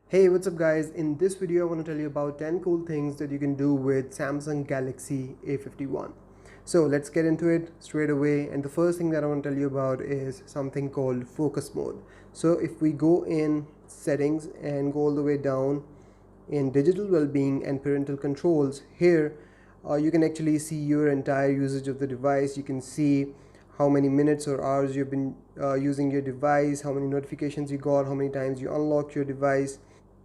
Hey, what's up guys? In this video I want to tell you about 10 cool things that you can do with Samsung Galaxy A51. So let's get into it straight away, and the first thing that I want to tell you about is something called focus mode. So if we go in settings and go all the way down in digital well-being and parental controls, here you can actually see your entire usage of the device. You can see how many minutes or hours you've been using your device, how many notifications you got, how many times you unlocked your device,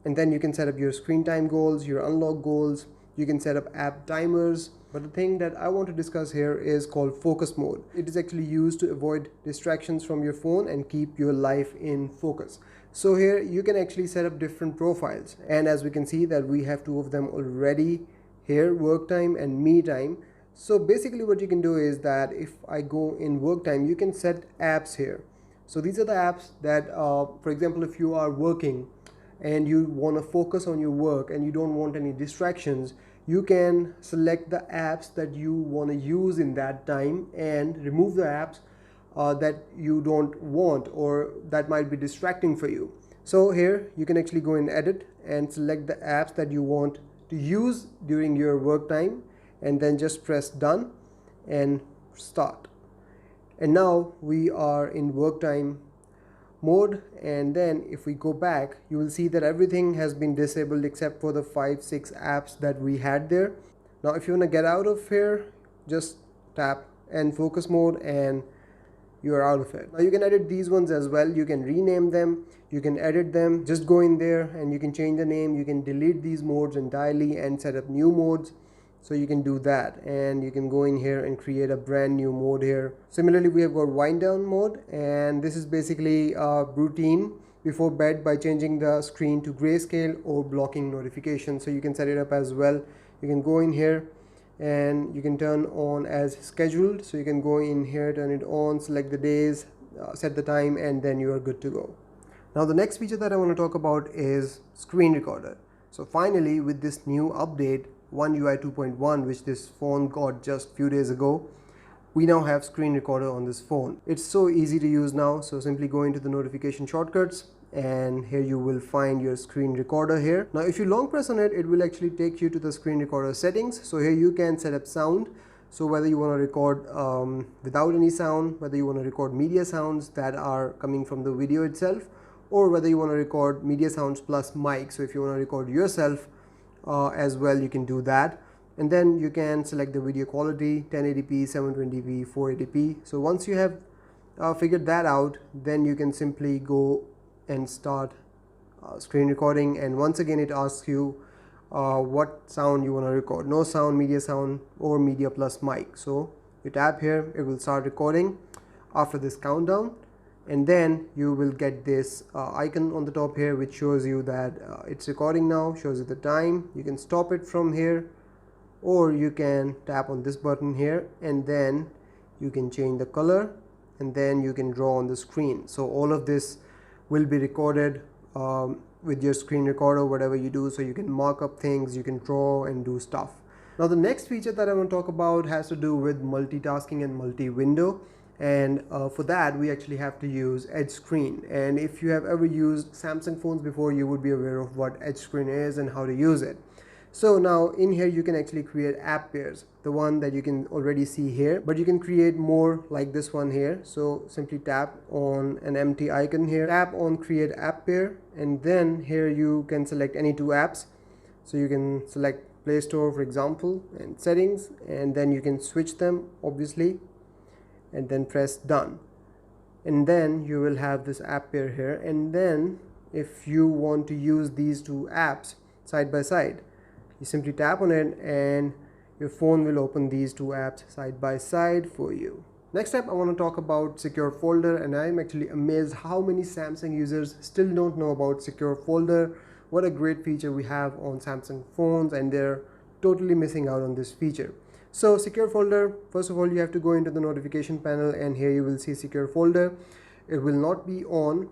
and then you can set up your screen time goals, your unlock goals. You can set up app timers. But the thing that I want to discuss here is called focus mode. It is actually used to avoid distractions from your phone and keep your life in focus. So here you can actually set up different profiles, and as we can see that we have two of them already here, work time and me time. So basically what you can do is that if I go in work time, you can set apps here. So these are the apps that for example, if you are working and you want to focus on your work and you don't want any distractions, you can select the apps that you want to use in that time and remove the apps that you don't want or that might be distracting for you. So here you can actually go in edit and select the apps that you want to use during your work time, and then just press done and start. And now we are in work time mode, and then if we go back, you will see that everything has been disabled except for the 5-6 apps that we had there. Now if you want to get out of here, just tap end focus mode and you are out of it. Now you can edit these ones as well. You can rename them, you can edit them. Just go in there and you can change the name. You can delete these modes entirely and set up new modes. So you can do that, and you can go in here and create a brand new mode here. Similarly, we have got wind down mode, and this is basically a routine before bed by changing the screen to grayscale or blocking notifications. So you can set it up as well. You can go in here and you can turn on as scheduled. So you can go in here, turn it on, select the days, set the time, and then you are good to go. Now the next feature that I want to talk about is screen recorder. So finally, with this new update One UI 2.1, which this phone got just few days ago, we now have screen recorder on this phone. It's so easy to use now. So simply go into the notification shortcuts, and here you will find your screen recorder here. Now if you long press on it, it will actually take you to the screen recorder settings. So here you can set up sound. So whether you want to record without any sound, whether you want to record media sounds that are coming from the video itself, or whether you want to record media sounds plus mic. So if you want to record yourself as well, you can do that. And then you can select the video quality, 1080p, 720p, 480p. So once you have figured that out, then you can simply go and start screen recording. And once again it asks you what sound you want to record: no sound, media sound, or media plus mic. So you tap here, it will start recording after this countdown, and then you will get this icon on the top here which shows you that it's recording now, shows you the time. You can stop it from here, or you can tap on this button here, and then you can change the color, and then you can draw on the screen. So all of this will be recorded with your screen recorder, whatever you do. So you can mark up things, you can draw and do stuff. Now the next feature that I want to talk about has to do with multitasking and multi-window. And for that we actually have to use edge screen. And if you have ever used Samsung phones before, you would be aware of what edge screen is and how to use it. So now in here you can actually create app pairs, the one that you can already see here, but you can create more like this one here. So simply tap on an empty icon here, tap on create app pair, and then here you can select any two apps. So you can select Play Store, for example, and settings, and then you can switch them obviously, and then press done, and then you will have this app pair here. And then if you want to use these two apps side by side, you simply tap on it and your phone will open these two apps side by side for you. Next up, I want to talk about secure folder, and I am actually amazed how many Samsung users still don't know about secure folder. What a great feature we have on Samsung phones, and they're totally missing out on this feature. So secure folder, first of all you have to go into the notification panel, and here you will see secure folder. It will not be on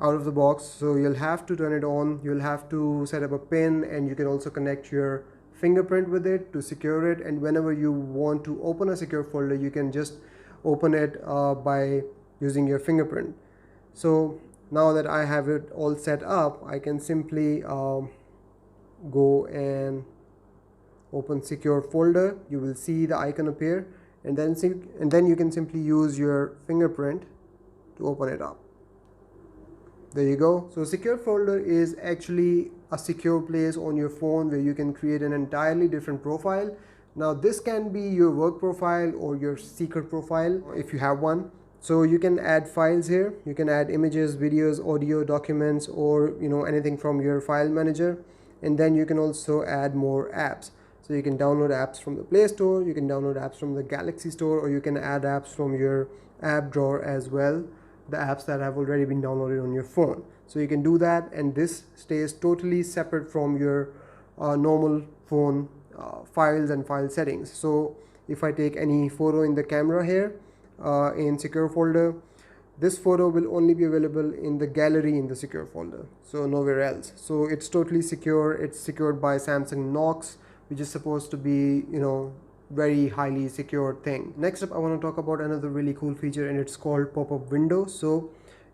out of the box, so you'll have to turn it on. You'll have to set up a pin, and you can also connect your fingerprint with it to secure it. And whenever you want to open a secure folder, you can just open it by using your fingerprint. So now that I have it all set up, I can simply go and open secure folder. You will see the icon appear, and then you can simply use your fingerprint to open it up. There you go. So secure folder is actually a secure place on your phone where you can create an entirely different profile. Now this can be your work profile or your secret profile if you have one. So you can add files here. You can add images, videos, audio, documents, or anything from your file manager. And then you can also add more apps. So you can download apps from the Play Store, you can download apps from the Galaxy Store, or you can add apps from your app drawer as well, the apps that have already been downloaded on your phone. So you can do that, and this stays totally separate from your normal phone files and file settings. So if I take any photo in the camera here in secure folder, this photo will only be available in the gallery in the secure folder, so nowhere else. So it's totally secure. It's secured by Samsung Knox, which is supposed to be very highly secure thing. Next up, I want to talk about another really cool feature, and it's called pop-up window. So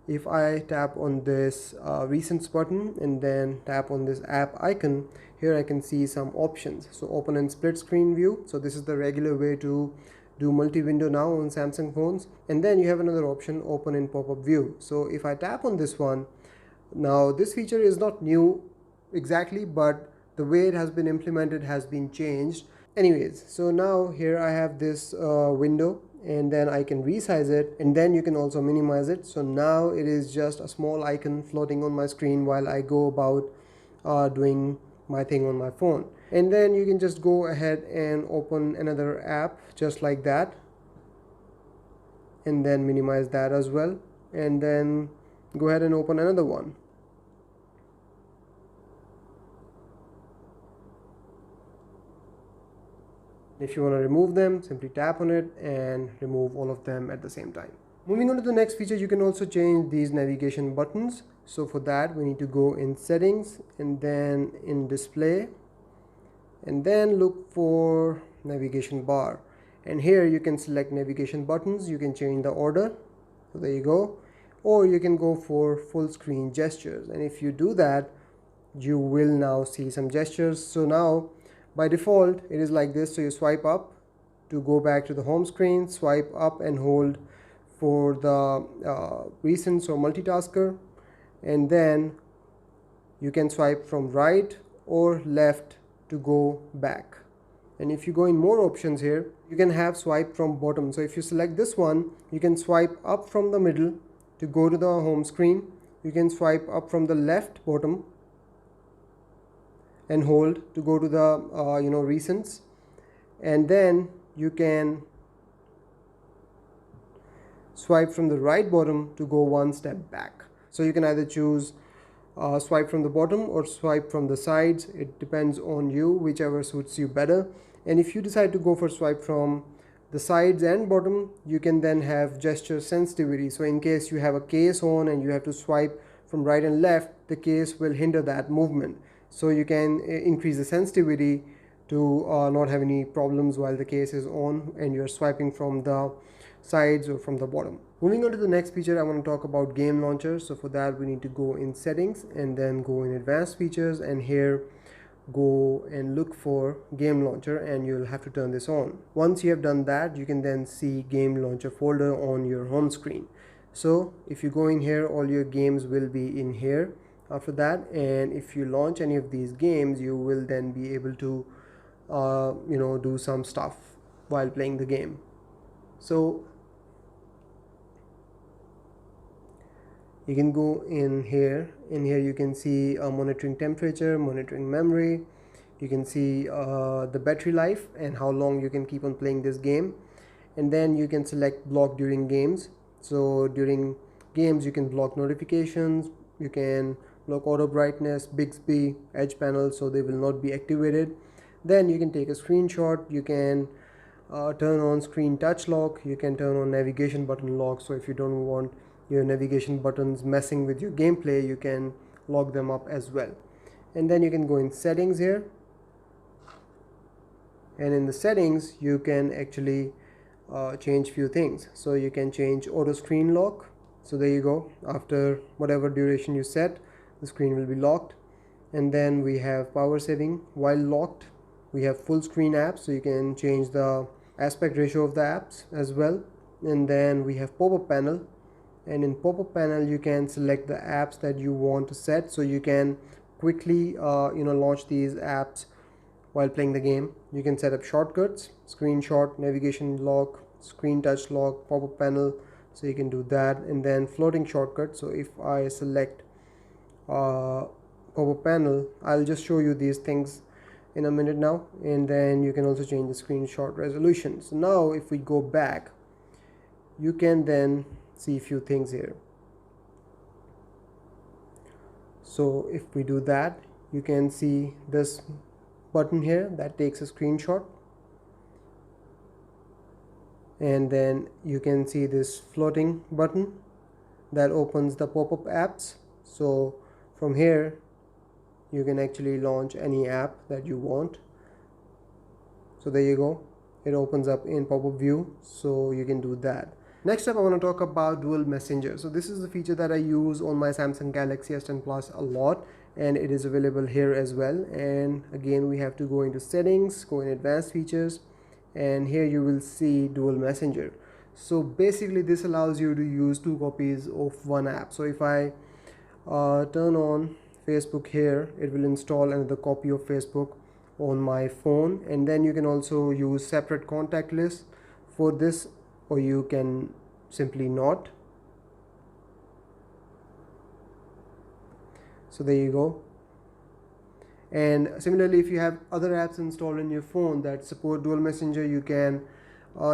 if I tap on this recents button and then tap on this app icon, here I can see some options. So open in split screen view. So this is the regular way to do multi-window now on Samsung phones. And then you have another option, open in pop-up view. So if I tap on this one, now this feature is not new exactly, but the way it has been implemented has been changed. Anyways, so now here I have this window, and then I can resize it, and then you can also minimize it. So now it is just a small icon floating on my screen while I go about doing my thing on my phone. And then you can just go ahead and open another app just like that, and then minimize that as well, and then go ahead and open another one. If you want to remove them, simply tap on it and remove all of them at the same time. Moving on to the next feature, you can also change these navigation buttons. So for that, we need to go in settings and then in display, and then look for navigation bar. And here you can select navigation buttons. You can change the order. So there you go. Or you can go for full screen gestures. And if you do that, you will now see some gestures. So now by default, it is like this. So you swipe up to go back to the home screen, swipe up and hold for the recents or multitasker, and then you can swipe from right or left to go back. And if you go in more options here, you can have swipe from bottom. So if you select this one, you can swipe up from the middle to go to the home screen. You can swipe up from the left bottom and hold to go to the recents, and then you can swipe from the right bottom to go one step back. So you can either choose swipe from the bottom or swipe from the sides. It depends on you, whichever suits you better. And if you decide to go for swipe from the sides and bottom, you can then have gesture sensitivity. So in case you have a case on and you have to swipe from right and left, the case will hinder that movement. So you can increase the sensitivity to not have any problems while the case is on and you're swiping from the sides or from the bottom. Moving on to the next feature, I want to talk about game launcher. So for that, we need to go in settings and then go in advanced features, and here go and look for game launcher, and you'll have to turn this on. Once you have done that, you can then see game launcher folder on your home screen. So if you go in here, all your games will be in here after that, and if you launch any of these games, you will then be able to do some stuff while playing the game. So you can go in here. In here you can see monitoring temperature, monitoring memory. You can see the battery life and how long you can keep on playing this game. And then you can select block during games. So during games you can block notifications, you can block auto brightness, Bixby, edge panel, so they will not be activated. Then you can take a screenshot. You can turn on screen touch lock. You can turn on navigation button lock. So if you don't want your navigation buttons messing with your gameplay, you can lock them up as well. And then you can go in settings here, and in the settings you can actually change few things. So you can change auto screen lock. So there you go. After whatever duration you set, the screen will be locked. And then we have power saving while locked. We have full screen apps, so you can change the aspect ratio of the apps as well. And then we have pop-up panel, and in pop-up panel you can select the apps that you want to set, so you can quickly launch these apps while playing the game. You can set up shortcuts, screenshot, navigation lock, screen touch lock, pop-up panel, so you can do that. And then floating shortcut, so if I select pop-up panel, I'll just show you these things in a minute now. And then you can also change the screenshot resolution. So now if we go back, you can then see a few things here. So if we do that, you can see this button here that takes a screenshot, and then you can see this floating button that opens the pop-up apps. So from here you can actually launch any app that you want. So there you go, it opens up in pop-up view, so you can do that. Next up, I want to talk about dual messenger. So this is the feature that I use on my Samsung Galaxy S10 Plus a lot, and it is available here as well. And again, we have to go into settings, go in advanced features, and here you will see dual messenger. So basically this allows you to use two copies of one app. So if I turn on Facebook here, it will install another copy of Facebook on my phone. And then you can also use separate contact lists for this, or you can simply not. So there you go. And similarly, if you have other apps installed in your phone that support dual messenger, you can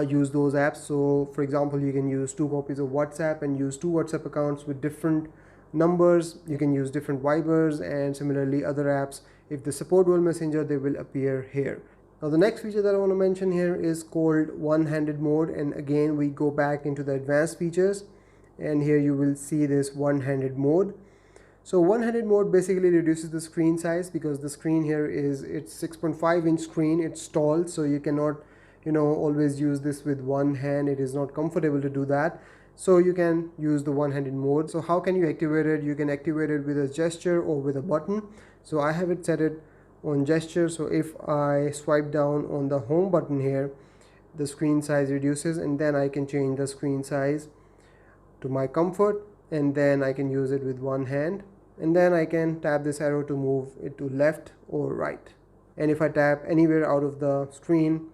use those apps. So for example, you can use two copies of WhatsApp and use two WhatsApp accounts with different numbers. You can use different Vibers, and similarly other apps, if they support dual messenger, they will appear here. Now the next feature that I want to mention here is called one-handed mode, and again we go back into the advanced features, and here you will see this one-handed mode. So one-handed mode basically reduces the screen size, because the screen here it's 6.5-inch screen, it's tall, so you cannot always use this with one hand. It is not comfortable to do that, so you can use the one-handed mode. So how can you activate it? You can activate it with a gesture or with a button. So I have it set it on gesture. So if I swipe down on the home button here, the screen size reduces, and then I can change the screen size to my comfort, and then I can use it with one hand, and then I can tap this arrow to move it to left or right. And if I tap anywhere out of the screen,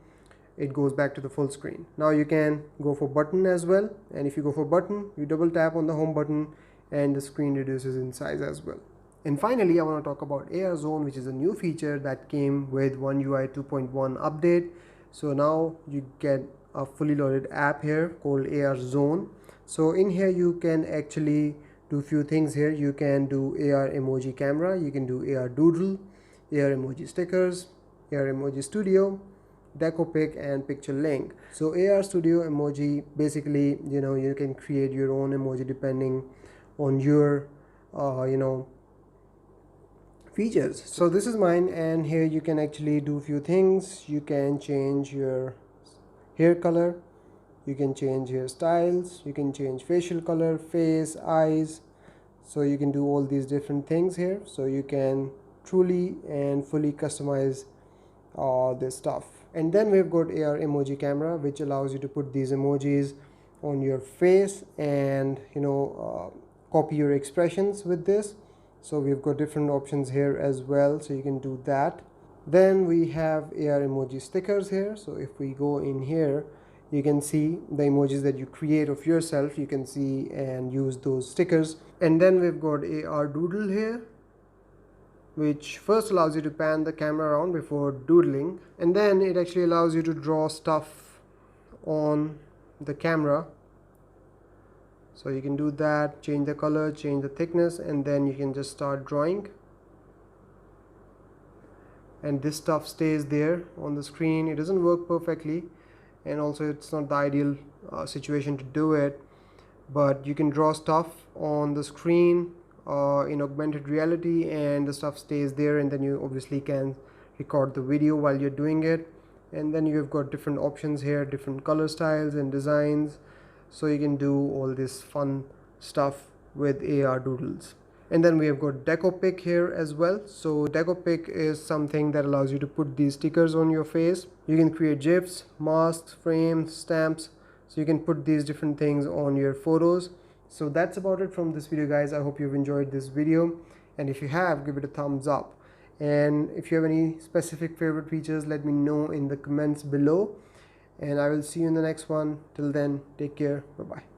it goes back to the full screen. Now you can go for button as well, and if you go for button, you double tap on the home button and the screen reduces in size as well. And finally, I want to talk about Airzone, which is a new feature that came with One UI 2.1 update. So now you get a fully loaded app here called Airzone. So in here you can actually do few things here. You can do AR emoji camera, you can do AR doodle, AR emoji stickers, AR emoji studio, deco pick, and picture link. So AR studio emoji, basically you can create your own emoji depending on your features. So this is mine, and here you can actually do few things. You can change your hair color, you can change hairstyles, you can change facial color, face, eyes. So you can do all these different things here. So you can truly and fully customize this stuff. And then we've got AR emoji camera, which allows you to put these emojis on your face and copy your expressions with this. So we've got different options here as well, so you can do that. Then we have AR emoji stickers here. So if we go in here, you can see the emojis that you create of yourself. You can see and use those stickers. And then we've got AR doodle here, which first allows you to pan the camera around before doodling, and then it actually allows you to draw stuff on the camera. So you can do that, change the color, change the thickness, and then you can just start drawing, and this stuff stays there on the screen. It doesn't work perfectly, and also it's not the ideal situation to do it, but you can draw stuff on the screen in augmented reality, and the stuff stays there, and then you obviously can record the video while you're doing it. And then you've got different options here, different color styles and designs, so you can do all this fun stuff with AR doodles. And then we have got deco pick here as well. So deco pick is something that allows you to put these stickers on your face. You can create gifs, masks, frames, stamps, so you can put these different things on your photos. So that's about it from this video, guys. I hope you've enjoyed this video, and if you have, give it a thumbs up. And if you have any specific favorite features, let me know in the comments below, and I will see you in the next one. Till then, take care. Bye bye.